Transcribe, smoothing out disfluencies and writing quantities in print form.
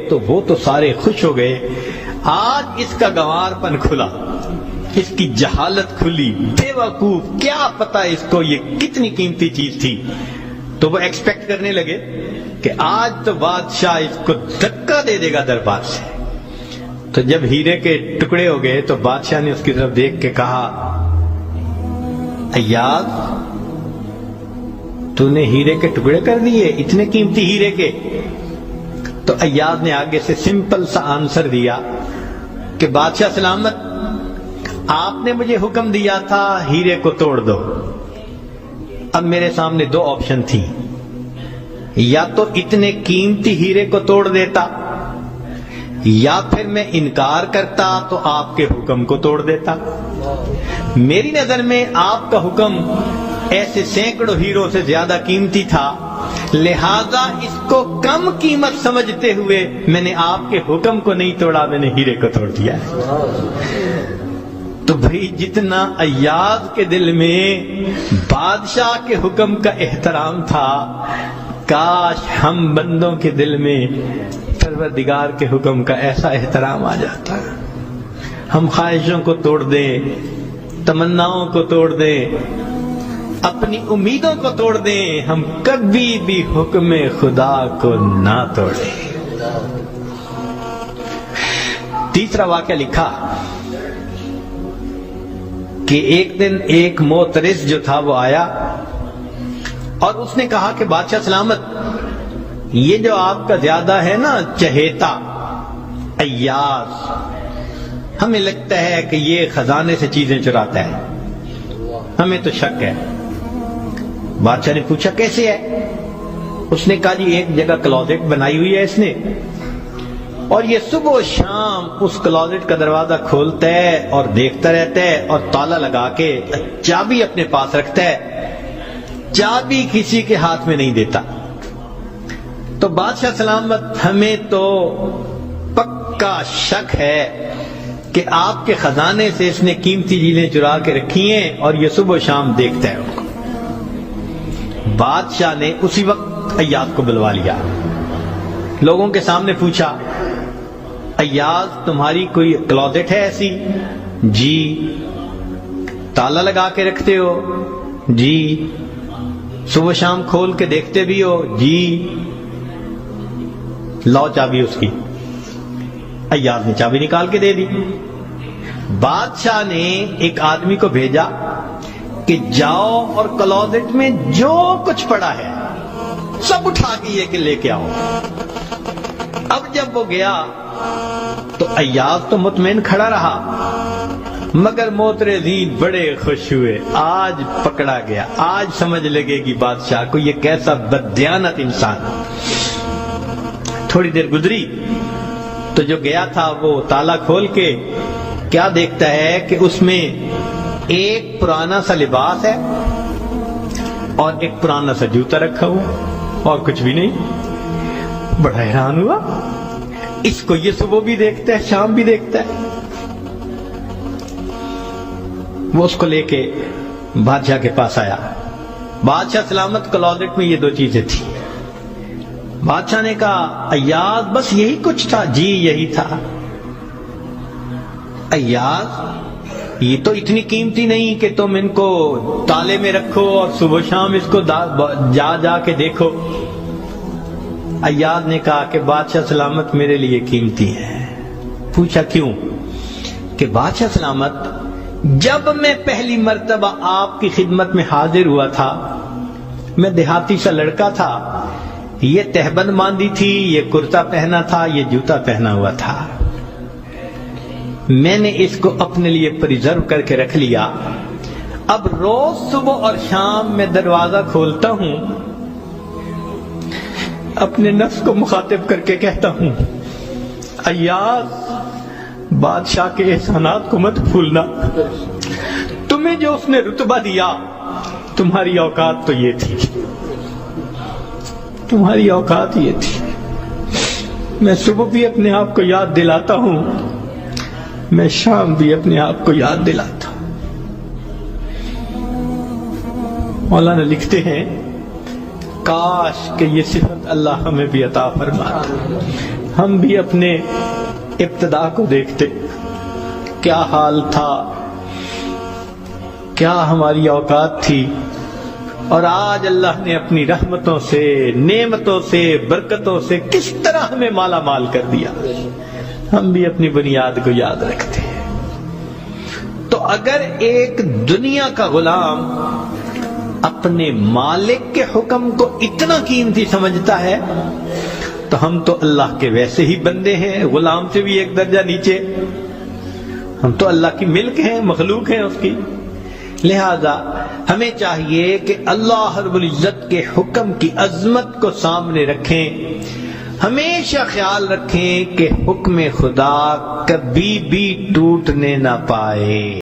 تو وہ تو سارے خوش ہو گئے، آج اس کا گنوار پن کھلا، اس کی جہالت کھلی، بے وقوف، کیا پتا اس کو یہ کتنی قیمتی چیز تھی۔ تو وہ ایکسپیکٹ کرنے لگے کہ آج تو بادشاہ اس کو دھکا دے دے گا دربار سے۔ تو جب ہیرے کے ٹکڑے ہو گئے تو بادشاہ نے اس کی طرف دیکھ کے کہا، ایاز تو نے ہیرے کے ٹکڑے کر دیے، اتنے قیمتی ہیرے کے؟ تو ایاز نے آگے سے سمپل سا آنسر دیا کہ بادشاہ سلامت، آپ نے مجھے حکم دیا تھا ہیرے کو توڑ دو۔ اب میرے سامنے دو آپشن تھی، یا تو اتنے قیمتی ہیرے کو توڑ دیتا، یا پھر میں انکار کرتا تو آپ کے حکم کو توڑ دیتا۔ میری نظر میں آپ کا حکم ایسے سینکڑوں ہیروں سے زیادہ قیمتی تھا، لہذا اس کو کم قیمت سمجھتے ہوئے میں نے آپ کے حکم کو نہیں توڑا، میں نے ہیرے کو توڑ دیا۔ تو بھئی جتنا ایاز کے دل میں بادشاہ کے حکم کا احترام تھا، کاش ہم بندوں کے دل میں پروردگار کے حکم کا ایسا احترام آ جاتا۔ ہم خواہشوں کو توڑ دیں، تمناؤں کو توڑ دیں، اپنی امیدوں کو توڑ دیں، ہم کبھی بھی حکم خدا کو نہ توڑیں۔ تیسرا واقعہ لکھا کہ ایک دن ایک موترس جو تھا وہ آیا اور اس نے کہا کہ بادشاہ سلامت، یہ جو آپ کا زیادہ ہے نا چہیتا ایاز، ہمیں لگتا ہے کہ یہ خزانے سے چیزیں چراتا ہے، ہمیں تو شک ہے۔ بادشاہ نے پوچھا کیسے ہے؟ اس نے کہا جی ایک جگہ کلوزٹ بنائی ہوئی ہے اس نے، اور یہ صبح و شام اس کلوزٹ کا دروازہ کھولتا ہے اور دیکھتا رہتا ہے اور تالا لگا کے چابی اپنے پاس رکھتا ہے، چابی کسی کے ہاتھ میں نہیں دیتا۔ تو بادشاہ سلامت، ہمیں تو پکا شک ہے کہ آپ کے خزانے سے اس نے قیمتی چیزیں چرا کے رکھی ہیں اور یہ صبح و شام دیکھتا ہے ان کو۔ بادشاہ نے اسی وقت ایاز کو بلوا لیا، لوگوں کے سامنے پوچھا، ایاز تمہاری کوئی کلوزٹ ہے ایسی؟ جی۔ تالا لگا کے رکھتے ہو؟ جی۔ صبح شام کھول کے دیکھتے بھی ہو؟ جی۔ لاؤ چابی اس کی۔ ایاز نے چابی نکال کے دے دی۔ بادشاہ نے ایک آدمی کو بھیجا کہ جاؤ اور کلوزٹ میں جو کچھ پڑا ہے سب اٹھا کے یہ کہ لے کے آؤ۔ اب جب وہ گیا تو ایاز تو مطمئن کھڑا رہا، مگر موترزین بڑے خوش ہوئے، آج پکڑا گیا، آج سمجھ لگے گی بادشاہ کو یہ کیسا بددیانت انسان۔ تھوڑی دیر گزری تو جو گیا تھا وہ تالا کھول کے کیا دیکھتا ہے کہ اس میں ایک پرانا سا لباس ہے اور ایک پرانا سا جوتا رکھا ہوا اور کچھ بھی نہیں۔ بڑا حیران ہوا، اس کو یہ صبح بھی دیکھتا ہے شام بھی دیکھتا ہے۔ وہ اس کو لے کے بادشاہ کے پاس آیا۔ بادشاہ سلامت، کلوزٹ میں یہ دو چیزیں تھیں۔ بادشاہ نے کہا ایاز بس یہی کچھ تھا؟ جی یہی تھا۔ ایاز یہ تو اتنی قیمتی نہیں کہ تم ان کو تالے میں رکھو اور صبح شام اس کو جا جا کے دیکھو۔ ایاز نے کہا کہ بادشاہ سلامت میرے لیے قیمتی ہے۔ پوچھا کیوں؟ کہ بادشاہ سلامت، جب میں پہلی مرتبہ آپ کی خدمت میں حاضر ہوا تھا، میں دیہاتی سا لڑکا تھا، یہ تہبند باندھی تھی، یہ کرتا پہنا تھا، یہ جوتا پہنا ہوا تھا، میں نے اس کو اپنے لیے پریزرو کر کے رکھ لیا۔ اب روز صبح اور شام میں دروازہ کھولتا ہوں، اپنے نفس کو مخاطب کر کے کہتا ہوں ایاز بادشاہ کے احسانات کو مت بھولنا، تمہیں جو اس نے رتبہ دیا تمہاری اوقات تو یہ تھی، تمہاری اوقات یہ تھی۔ میں صبح بھی اپنے آپ کو یاد دلاتا ہوں، میں شام بھی اپنے آپ کو یاد دلاتا ہوں۔ مولانا لکھتے ہیں کاش کہ یہ صفت اللہ ہمیں بھی عطا فرماتا۔ ہم بھی اپنے ابتدا کو دیکھتے، کیا حال تھا، کیا ہماری اوقات تھی، اور آج اللہ نے اپنی رحمتوں سے، نعمتوں سے، برکتوں سے کس طرح ہمیں مالا مال کر دیا۔ ہم بھی اپنی بنیاد کو یاد رکھتے ہیں۔ تو اگر ایک دنیا کا غلام اپنے مالک کے حکم کو اتنا قیمتی سمجھتا ہے تو ہم تو اللہ کے ویسے ہی بندے ہیں، غلام سے بھی ایک درجہ نیچے۔ ہم تو اللہ کی ملک ہیں، مخلوق ہیں اس کی۔ لہذا ہمیں چاہیے کہ اللہ رب العزت کے حکم کی عظمت کو سامنے رکھیں، ہمیشہ خیال رکھیں کہ حکم خدا کبھی بھی ٹوٹنے نہ پائے۔